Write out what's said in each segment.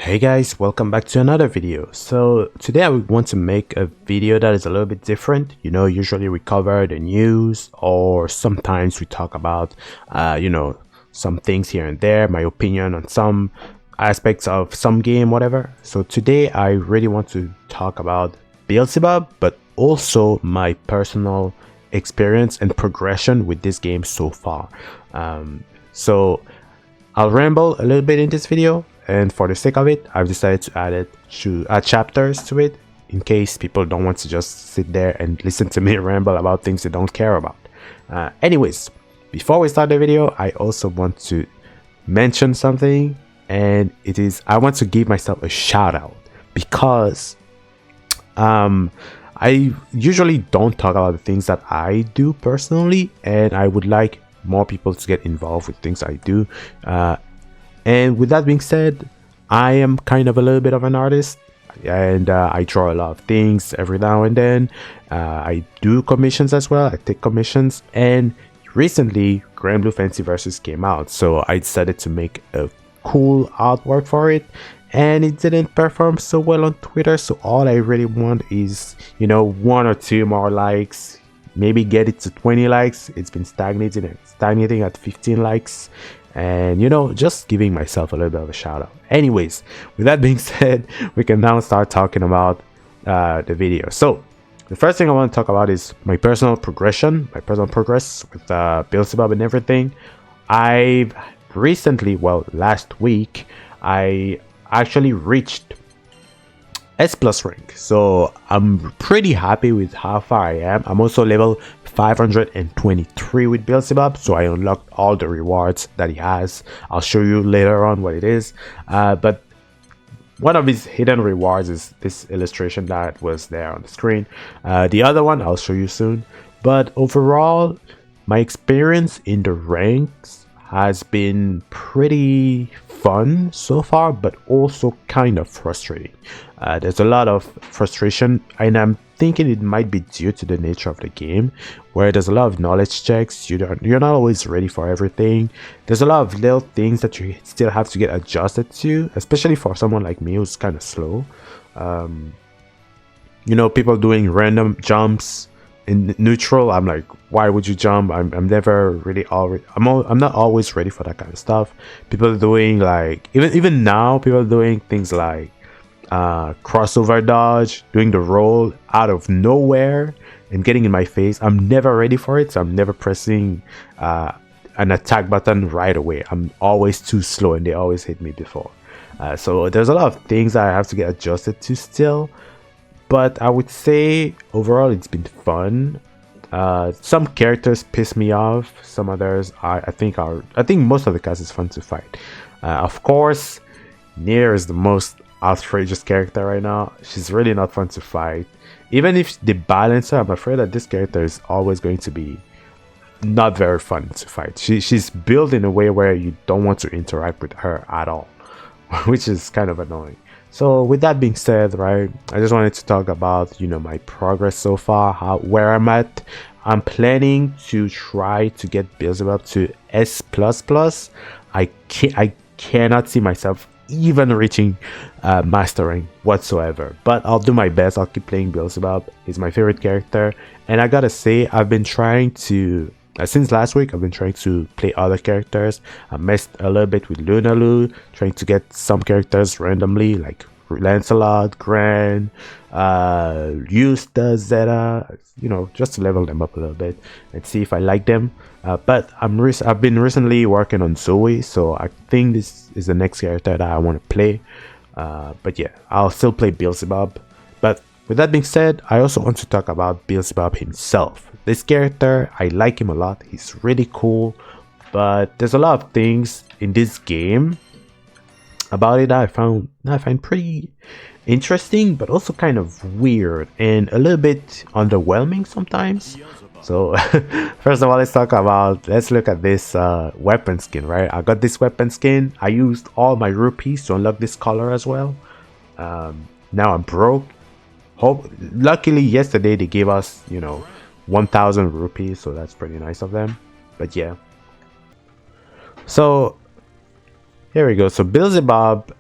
Hey guys, welcome back to another video. So today I would want to make a video that is a little bit different. Usually we cover the news, or sometimes we talk about some things here and there, my opinion on some aspects of some game, whatever. So today I really want to talk about Beelzebub, but also my personal experience and progression with this game so far. So I'll ramble a little bit in this video, and for the sake of it, I've decided to add chapters to it in case people don't want to just sit there and listen to me ramble about things they don't care about. Anyways, before we start the video, I also want to mention something, and it is I want to give myself a shout out because I usually don't talk about the things that I do personally, and I would like more people to get involved with things I do. And with that being said, I am kind of a little bit of an artist, and I draw a lot of things every now and then. I do commissions as well. I take commissions, and recently Granblue Fancy Versus came out, so I decided to make a cool artwork for it, and it didn't perform so well on Twitter. So all I really want is, one or two more likes, maybe get it to 20 likes. It's been stagnating at 15 likes. And just giving myself a little bit of a shout out. Anyways, with that being said, we can now start talking about the video. So the first thing I want to talk about is my personal progress with Beelzebub and everything. I've recently, last week, I actually reached S+ rank, so I'm pretty happy with how far I am. I'm also level 523 with Beelzebub, so I unlocked all the rewards that he has. I'll show you later on what it is, but one of his hidden rewards is this illustration that was there on the screen. The other one I'll show you soon, but overall my experience in the ranks has been pretty fun so far, but also kind of frustrating. There's a lot of frustration, and I'm thinking it might be due to the nature of the game, where there's a lot of knowledge checks. You're not always ready for everything. There's a lot of little things that you still have to get adjusted to, especially for someone like me who's kind of slow. People doing random jumps in neutral. I'm like, why would you jump? I'm never really I'm not always ready for that kind of stuff. People are doing like even now, people are doing things like crossover dodge, doing the roll out of nowhere and getting in my face. I'm never ready for it, so I'm never pressing an attack button right away. I'm always too slow, and they always hit me before. So there's a lot of things I have to get adjusted to still. But I would say overall it's been fun. Some characters piss me off. Some others I think most of the cast is fun to fight. Of course, Nier is the most outrageous character right now. She's really not fun to fight. Even if they balance her, I'm afraid that this character is always going to be not very fun to fight. She's built in a way where you don't want to interact with her at all, which is kind of annoying. So with that being said, right, I just wanted to talk about my progress so far, where I'm at. I'm planning to try to get Beelzebub to S++. I cannot see myself even reaching mastering whatsoever, but I'll do my best. I'll keep playing Beelzebub. He's my favorite character, and I gotta say, I've been trying to since last week, I've been trying to play other characters. I messed a little bit with Lunalu, trying to get some characters randomly, like Lancelot, Gran, Eustace, Zeta, just to level them up a little bit and see if I like them. But I've been recently working on Zoe, so I think this is the next character that I want to play. But yeah, I'll still play Beelzebub. But with that being said, I also want to talk about Beelzebub himself. This character, I like him a lot. He's really cool, but there's a lot of things in this game about it that I find pretty interesting, but also kind of weird and a little bit underwhelming sometimes. So first of all, let's look at this weapon skin, right? I got this weapon skin. I used all my rupees to unlock this color as well. Now I'm broke. Luckily yesterday they gave us 1,000 rupees, so that's pretty nice of them. But yeah, so here we go. So Beelzebub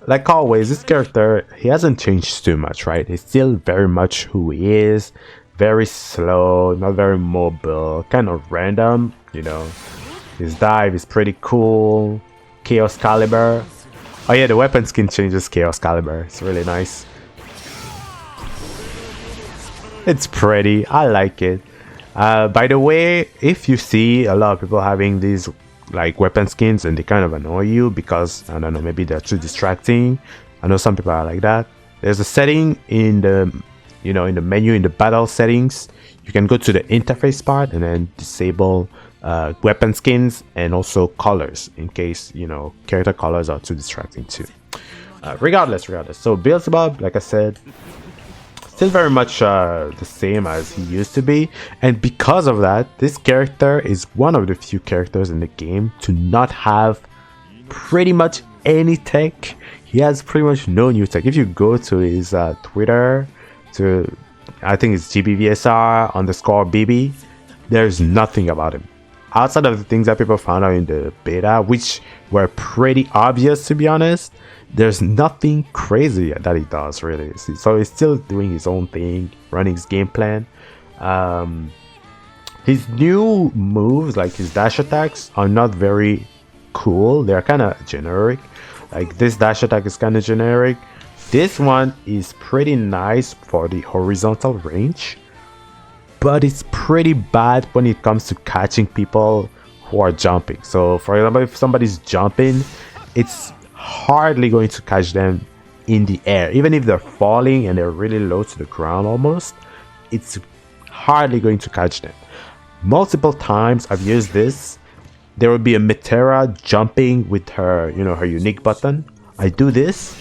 like always, this character, he hasn't changed too much, right? He's still very much who he is. Very slow, not very mobile, kind of random, you know. His dive is pretty cool. Chaos Caliber. Oh yeah, the weapon skin changes Chaos Caliber. It's really nice. It's pretty. I like it. By the way, if you see a lot of people having these like weapon skins and they kind of annoy you because, I don't know, maybe they're too distracting. I know some people are like that. There's a setting in the, you know, in the menu, in the battle settings. You can go to the interface part and then disable weapon skins and also colors in case, you know, character colors are too distracting too. Regardless. So Beelzebub, like I said, still very much the same as he used to be, and because of that, this character is one of the few characters in the game to not have pretty much any tech. He has pretty much no new tech. If you go to his Twitter, to I think it's gbvs_bb, there's nothing about him outside of the things that people found out in the beta, which were pretty obvious, to be honest. There's nothing crazy that he does, really. So he's still doing his own thing, running his game plan. His new moves, like his dash attacks, are not very cool. They're kind of generic. Like this dash attack is kind of generic. This one is pretty nice for the horizontal range, but it's pretty bad when it comes to catching people who are jumping. So for example, if somebody's jumping, it's hardly going to catch them in the air. Even if they're falling and they're really low to the ground almost, it's hardly going to catch them. Multiple times I've used this. There will be a Metera jumping with her, you know, her unique button. I do this,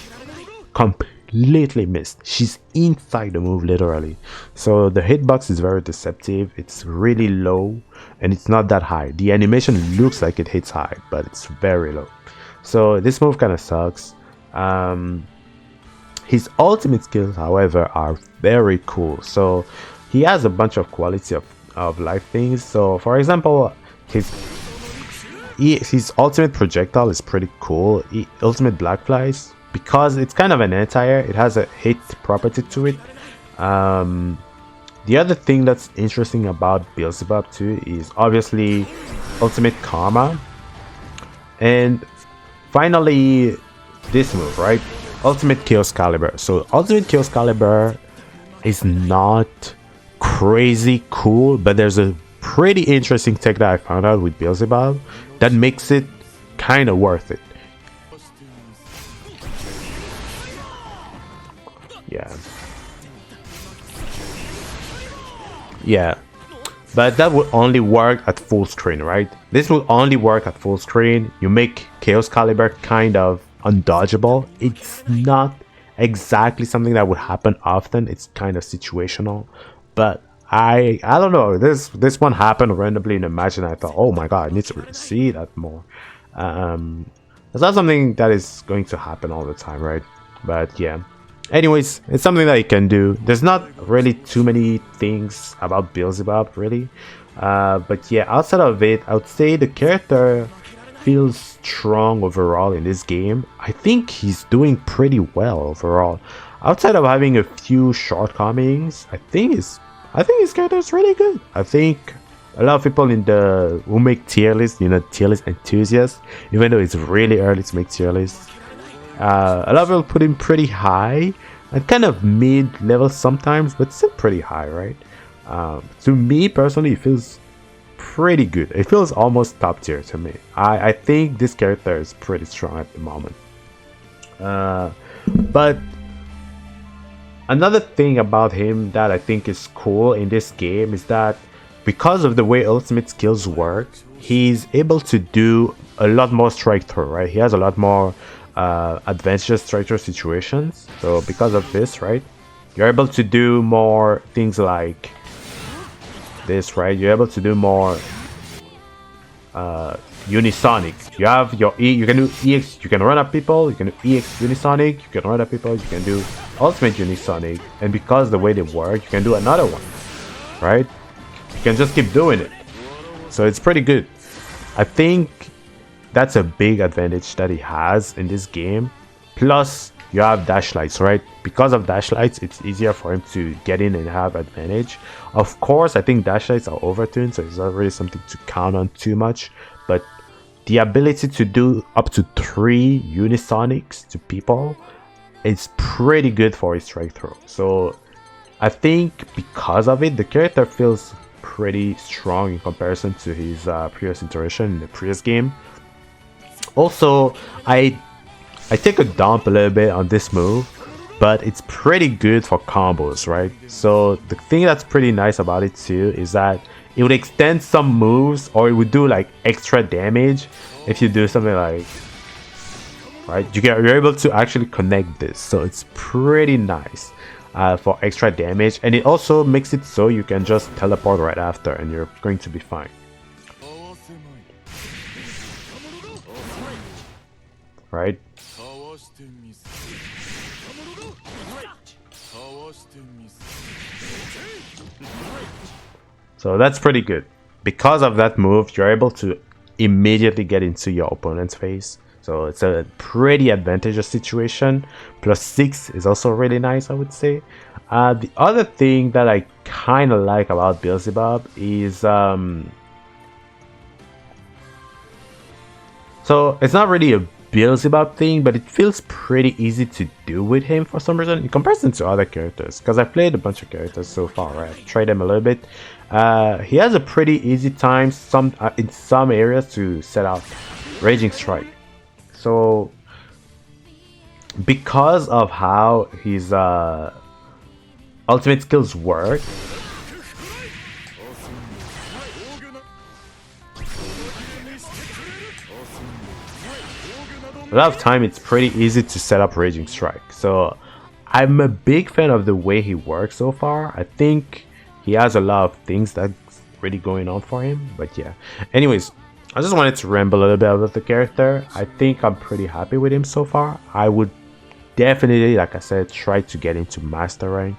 completely missed. She's inside the move literally. So the hitbox is very deceptive. It's really low and it's not that high. The animation looks like it hits high, but it's very low. So this move kind of sucks. His ultimate skills, however, are very cool. So he has a bunch of quality of life things. So for example, his ultimate projectile is pretty cool. Ultimate black flies, because it's kind of an anti-air, it has a hit property to it. The other thing that's interesting about Beelzebub too is obviously ultimate karma, and finally this move, right? Ultimate Chaos Caliber. So ultimate Chaos Caliber is not crazy cool, but there's a pretty interesting tech that I found out with Beelzebub that makes it kind of worth it. Yeah, but that would only work at full screen, right? This will only work at full screen. You make Chaos Caliber kind of undodgeable. It's not exactly something that would happen often. It's kind of situational, but I don't know, this one happened randomly in a match and I thought, oh my god, I need to see that more. It's not something that is going to happen all the time, right? But yeah, anyways, it's something that you can do. There's not really too many things about Beelzebub really, but yeah, outside of it, I would say the character feels strong overall in this game. I think he's doing pretty well overall. Outside of having a few shortcomings, I think his character is really good. I think a lot of people who make tier lists, you know, tier list enthusiasts, even though it's really early to make tier lists, a lot of people put him pretty high and kind of mid-level sometimes, but still pretty high, right? To me personally, it feels pretty good. It feels almost top tier to me. I think this character is pretty strong at the moment. But another thing about him that I think is cool in this game is that because of the way ultimate skills work, he's able to do a lot more strike throw, right? He has a lot more advantageous strike throw situations. So because of this, right, you're able to do more things like this, right? You're able to do more unisonic. You have your you can do EX, you can run at people, you can do EX unisonic, you can run at people, you can do ultimate unisonic, and because the way they work, you can do another one, right? You can just keep doing it. So it's pretty good. I think that's a big advantage that he has in this game, Plus you have dash lights, right? Because of dash lights, it's easier for him to get in and have advantage. Of course, I think dash lights are overtuned, so it's not really something to count on too much, but the ability to do up to 3 unisonics to people is pretty good for his strike throw. So I think because of it, the character feels pretty strong in comparison to his previous iteration in the previous game. Also, I take a dump a little bit on this move, but it's pretty good for combos, right? So the thing that's pretty nice about it too is that it would extend some moves, or it would do like extra damage if you do something like, right? You're able to actually connect this, so it's pretty nice for extra damage, and it also makes it so you can just teleport right after and you're going to be fine. Right? So that's pretty good. Because of that move, you're able to immediately get into your opponent's face. So it's a pretty advantageous situation. Plus 6 is also really nice, I would say. The other thing that I kind of like about Beelzebub is... so it's not really a Beelzebub thing, but it feels pretty easy to do with him for some reason in comparison to other characters, because I've played a bunch of characters so far, right? I've tried them a little bit. He has a pretty easy time in some areas to set out Raging Strike. So because of how his ultimate skills work, a lot of time it's pretty easy to set up Raging Strike. So I'm a big fan of the way he works so far. I think he has a lot of things that's really going on for him. But yeah, anyways, I just wanted to ramble a little bit about the character. I think I'm pretty happy with him so far. I would definitely, like I said, try to get into master rank.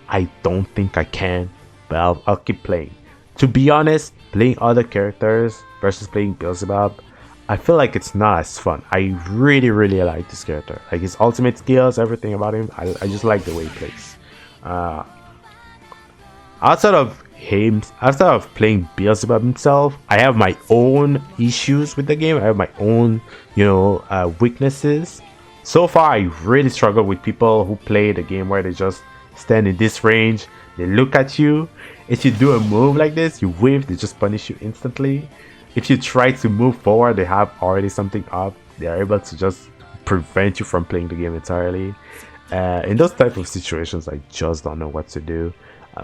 I don't think I can, but I'll keep playing. To be honest, playing other characters versus playing Beelzebub, I feel like it's not as fun. I really like this character. Like his ultimate skills, everything about him, I just like the way he plays. Outside of playing Beelzebub himself, I have my own issues with the game. I have my own, weaknesses. So far, I really struggle with people who play the game where they just stand in this range, they look at you. If you do a move like this, you whiff, they just punish you instantly. If you try to move forward, they have already something up. They are able to just prevent you from playing the game entirely. In those type of situations, I just don't know what to do.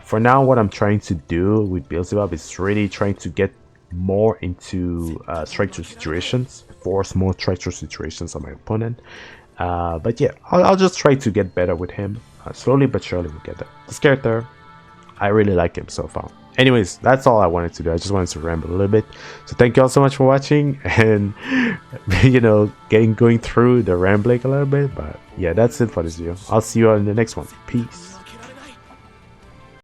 For now, what I'm trying to do with Beelzebub is really trying to get more into strike-through situations, force more strike-through situations on my opponent. But yeah, I'll just try to get better with him. Slowly but surely we'll get there. This character, I really like him so far. Anyways, that's all I wanted to do. I just wanted to ramble a little bit. So thank you all so much for watching and going through the rambling a little bit. But yeah, that's it for this video. I'll see you all in the next one. Peace.